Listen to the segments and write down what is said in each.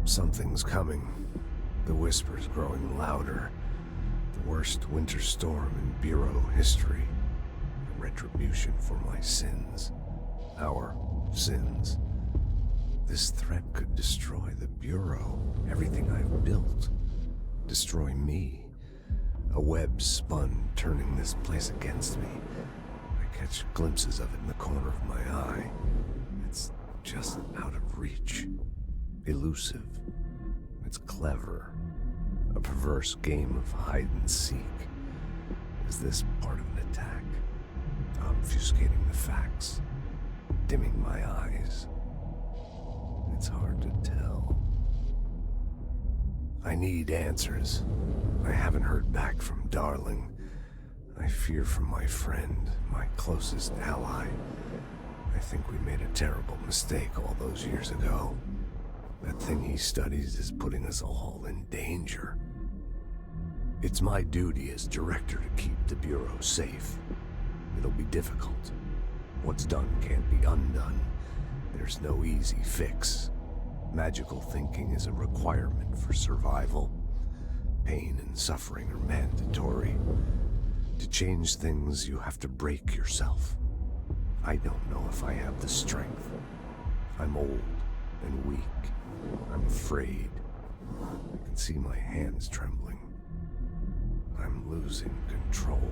Something's coming. The whispers growing louder. The worst winter storm in Bureau history. A retribution for my sins. Our sins. This threat could destroy the Bureau, everything I've built. Destroy me. A web spun, turning this place against me. I catch glimpses of it in the corner of my eye. It's just out of reach. Elusive. It's clever. A perverse game of hide and seek. Is this part of an attack? Obfuscating the facts. Dimming my eyes. It's hard to tell. I need answers. I haven't heard back from Darling. I fear for my friend, my closest ally. I think we made a terrible mistake all those years ago. That thing he studies is putting us all in danger. It's my duty as director to keep the Bureau safe. It'll be difficult. What's done can't be undone. There's no easy fix. Magical thinking is a requirement for survival. Pain and suffering are mandatory. To change things, you have to break yourself. I don't know if I have the strength. I'm old and weak. I'm afraid. I can see my hands trembling. I'm losing control.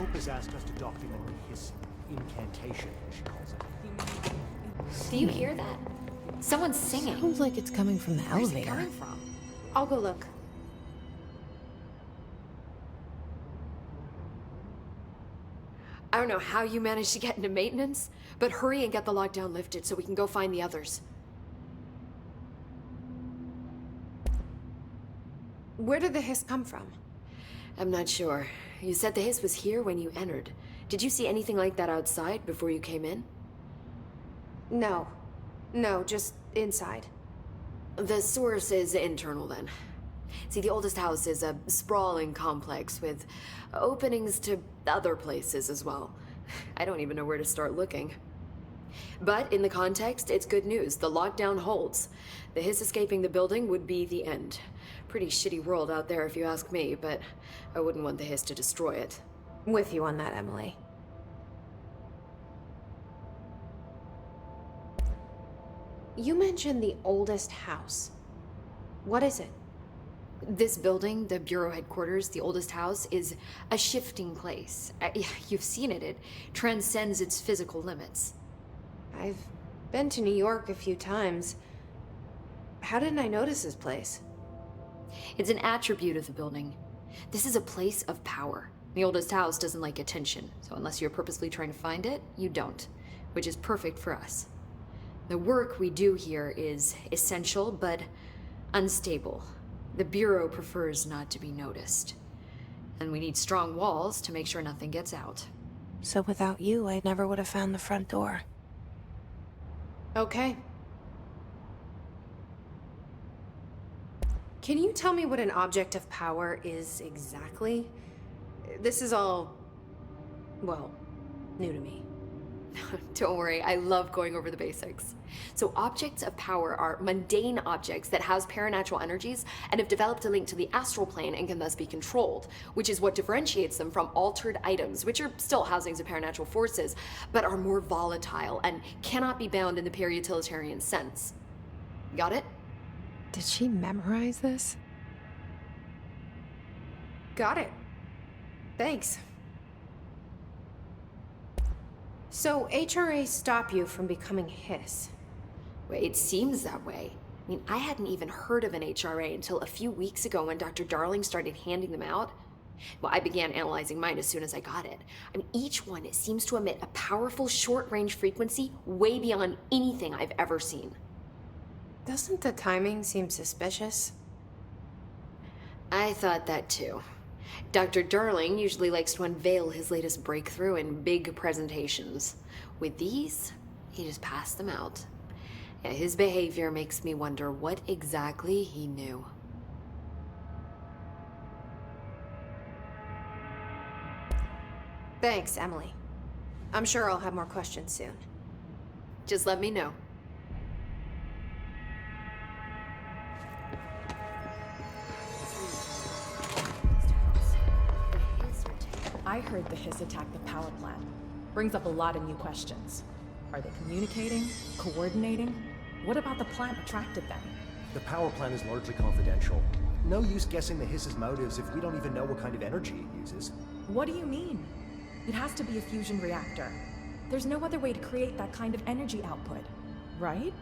Hope has asked us to document his incantation, she calls it. Do you hear that? Someone's singing. Sounds like it's coming from the Where's it elevator. coming from? I'll go look. I don't know how you managed to get into maintenance, but hurry and get the lockdown lifted so we can go find the others. Where did the hiss come from? I'm not sure. You said the hiss was here when you entered. Did you see anything like that outside before you came in? No. No, just inside. The source is internal then. See, the oldest house is a sprawling complex with openings to other places as well. I don't even know where to start looking. But in the context, it's good news. The lockdown holds. The hiss escaping the building would be the end. Pretty shitty world out there if you ask me, but I wouldn't want the hiss to destroy it. With you on that, Emily. You mentioned the oldest house. What is it? This building, the Bureau headquarters, the oldest house, is a shifting place. You've seen it. It transcends its physical limits. I've been to New York a few times. How didn't I notice this place? It's an attribute of the building. This is a place of power. The oldest house doesn't like attention, so unless you're purposely trying to find it, you don't, which is perfect for us. The work we do here is essential, but unstable. The Bureau prefers not to be noticed. And we need strong walls to make sure nothing gets out. So without you, I never would have found the front door. Okay. Can you tell me what an object of power is exactly? This is all, well, new to me. Don't worry, I love going over the basics. So objects of power are mundane objects that house paranatural energies and have developed a link to the astral plane and can thus be controlled, which is what differentiates them from altered items, which are still housings of paranatural forces, but are more volatile and cannot be bound in the peri-utilitarian sense. Got it? Did she memorize this? Got it. Thanks. So HRA stop you from becoming hiss? Well, it seems that way. I mean, I hadn't even heard of an HRA until a few weeks ago when Dr. Darling started handing them out. Well, I began analyzing mine as soon as I got it. I mean, each one seems to emit a powerful short-range frequency way beyond anything I've ever seen. Doesn't the timing seem suspicious? I thought that too. Dr. Darling usually likes to unveil his latest breakthrough in big presentations. With these, he just passed them out. Yeah, his behavior makes me wonder what exactly he knew. Thanks, Emily. I'm sure I'll have more questions soon. Just let me know. I heard the hiss attacked the power plant. Brings up a lot of new questions. Are they communicating? Coordinating? What about the plant attracted them? The power plant is largely confidential. No use guessing the hiss's motives if we don't even know what kind of energy it uses. What do you mean? It has to be a fusion reactor. There's no other way to create that kind of energy output, right?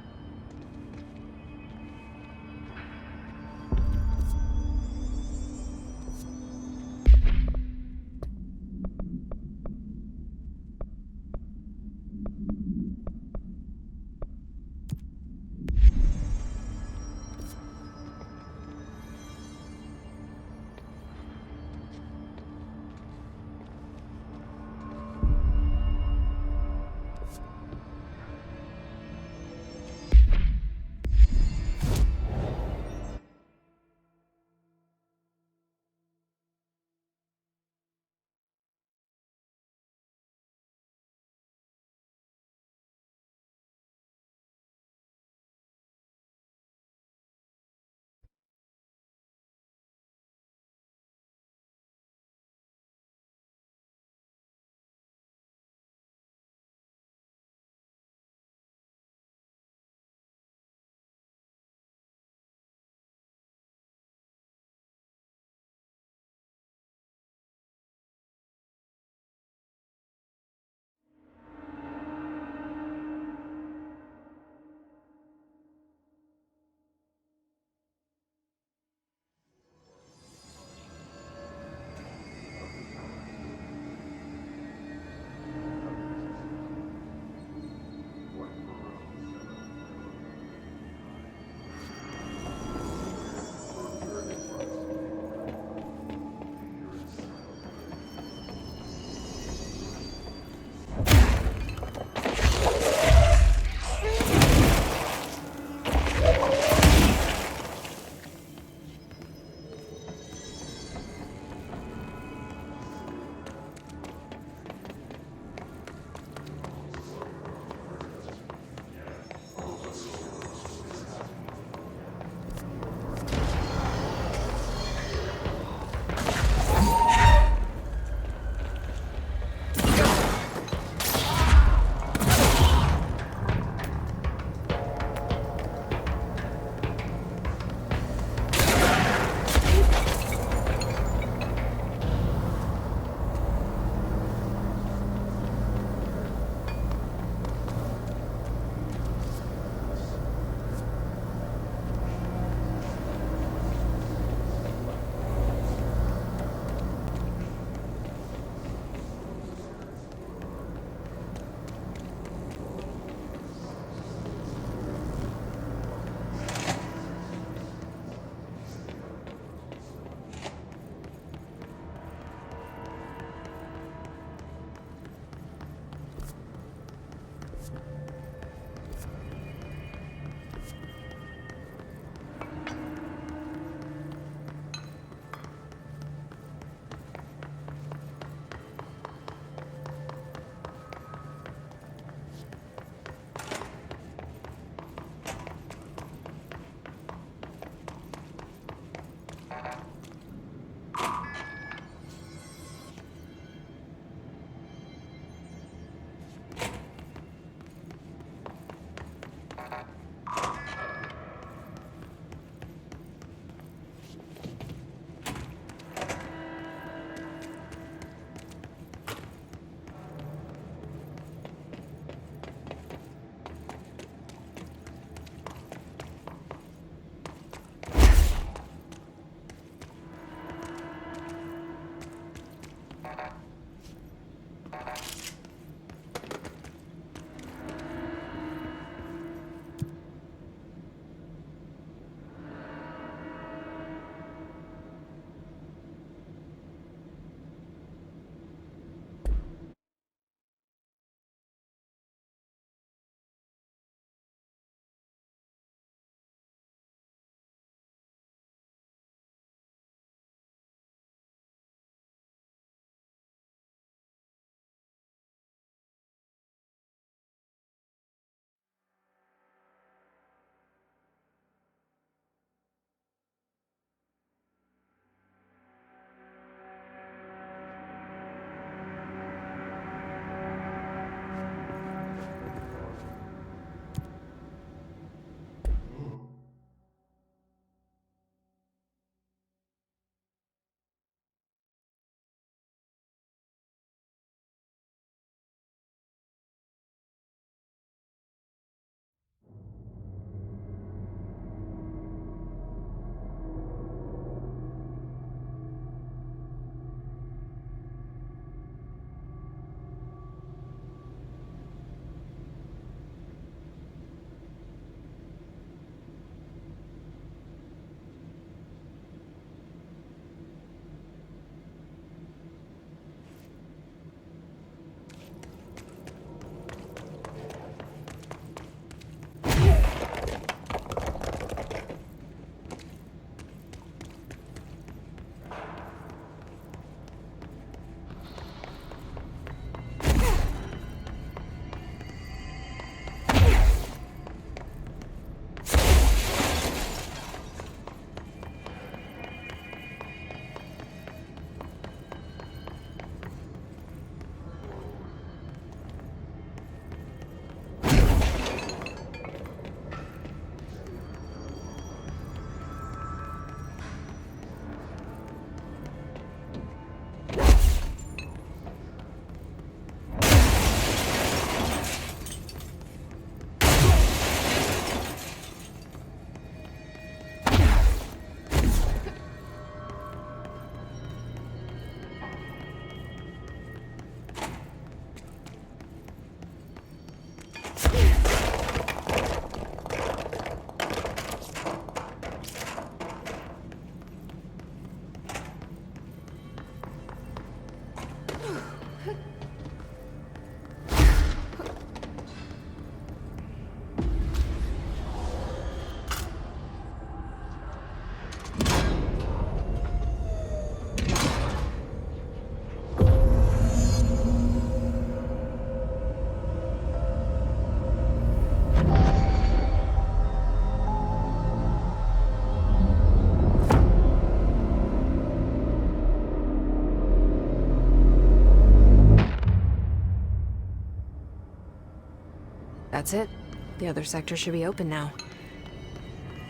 That's it. The other sector should be open now.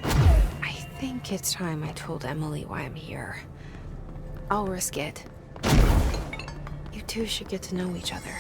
I think it's time I told Emily why I'm here. I'll risk it. You two should get to know each other.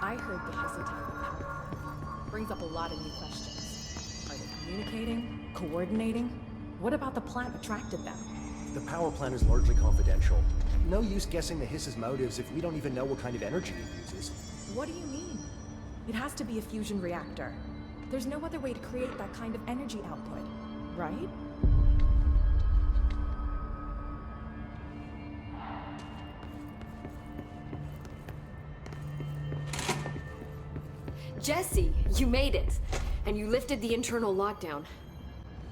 I heard the hiss attack the power plant. Brings up a lot of new questions. Are they communicating? Coordinating? What about the plant attracted them? The power plant is largely confidential. No use guessing the hiss's motives if we don't even know what kind of energy it uses. What do you mean? It has to be a fusion reactor. There's no other way to create that kind of energy output, right? Jesse, you made it! And you lifted the internal lockdown.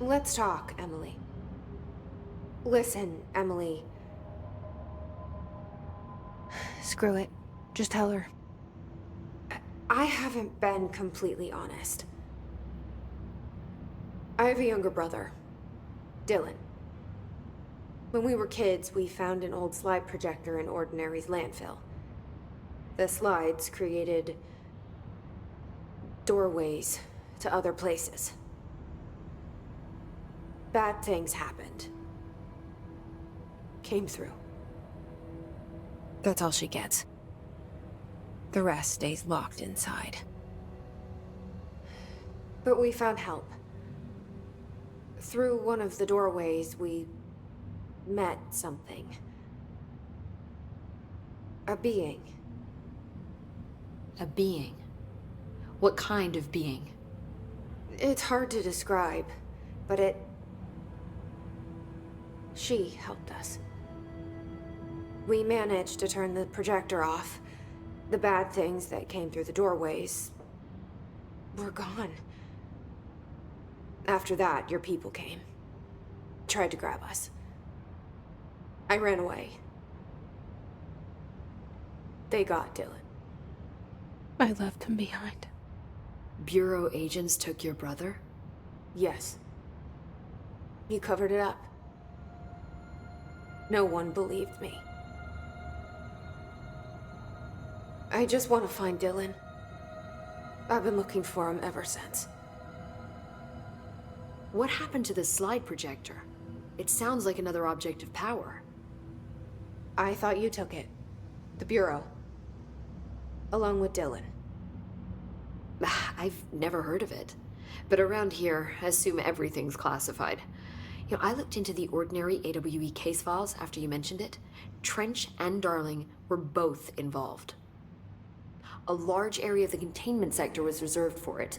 Let's talk, Emily. Listen, Emily. Screw it. Just tell her. I haven't been completely honest. I have a younger brother, Dylan. When we were kids, we found an old slide projector in Ordinary's landfill. The slides created doorways to other places. Bad things happened. Came through. That's all she gets. The rest stays locked inside. But we found help. Through one of the doorways, we met something. A being. A being? What kind of being? It's hard to describe, but she helped us. We managed to turn the projector off. The bad things that came through the doorways were gone. After that, your people came. Tried to grab us. I ran away. They got Dylan. I left him behind. Bureau agents took your brother? Yes. You covered it up. No one believed me. I just want to find Dylan. I've been looking for him ever since. What happened to the slide projector? It sounds like another object of power. I thought you took it. The Bureau. Along with Dylan. I've never heard of it. But around here, I assume everything's classified. You know, I looked into the Ordinary AWE case files after you mentioned it. Trench and Darling were both involved. A large area of the containment sector was reserved for it.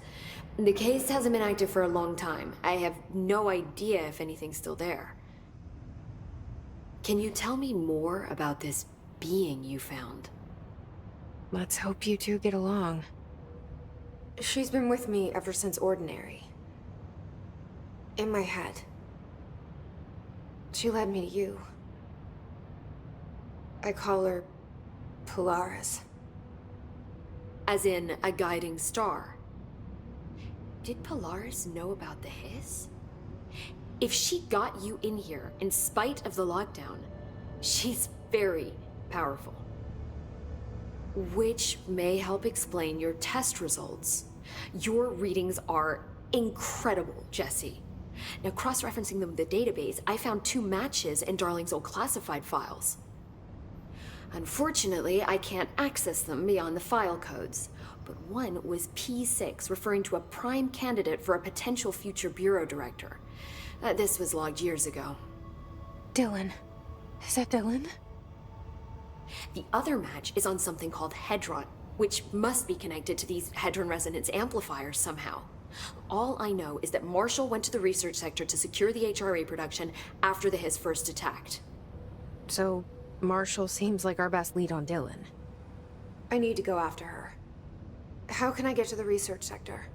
The case hasn't been active for a long time. I have no idea if anything's still there. Can you tell me more about this being you found? Let's hope you two get along. She's been with me ever since Ordinary. In my head. She led me to you. I call her Polaris. As in, a guiding star. Did Polaris know about the hiss? If she got you in here in spite of the lockdown, she's very powerful. Which may help explain your test results. Your readings are incredible, Jesse. Now, cross-referencing them with the database, I found 2 matches in Darling's old classified files. Unfortunately, I can't access them beyond the file codes, but one was P6, referring to a prime candidate for a potential future bureau director. This was logged years ago. Dylan. Is that Dylan? The other match is on something called Hedron, which must be connected to these Hedron resonance amplifiers somehow. All I know is that Marshall went to the research sector to secure the HRA production after the Hiss first attacked. So, Marshall seems like our best lead on Dylan. I need to go after her. How can I get to the research sector?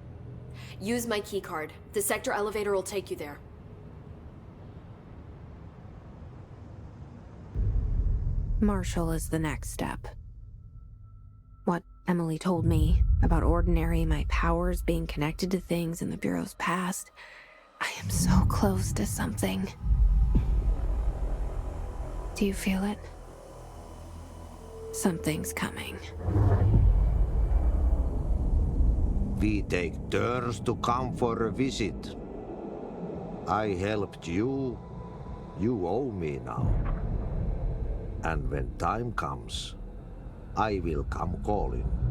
Use my keycard. The sector elevator will take you there. Marshall is the next step. What Emily told me about Ordinary, my powers being connected to things in the Bureau's past, I am so close to something. Do you feel it? Something's coming. We take turns to come for a visit. I helped you. You owe me now. And when time comes, I will come calling.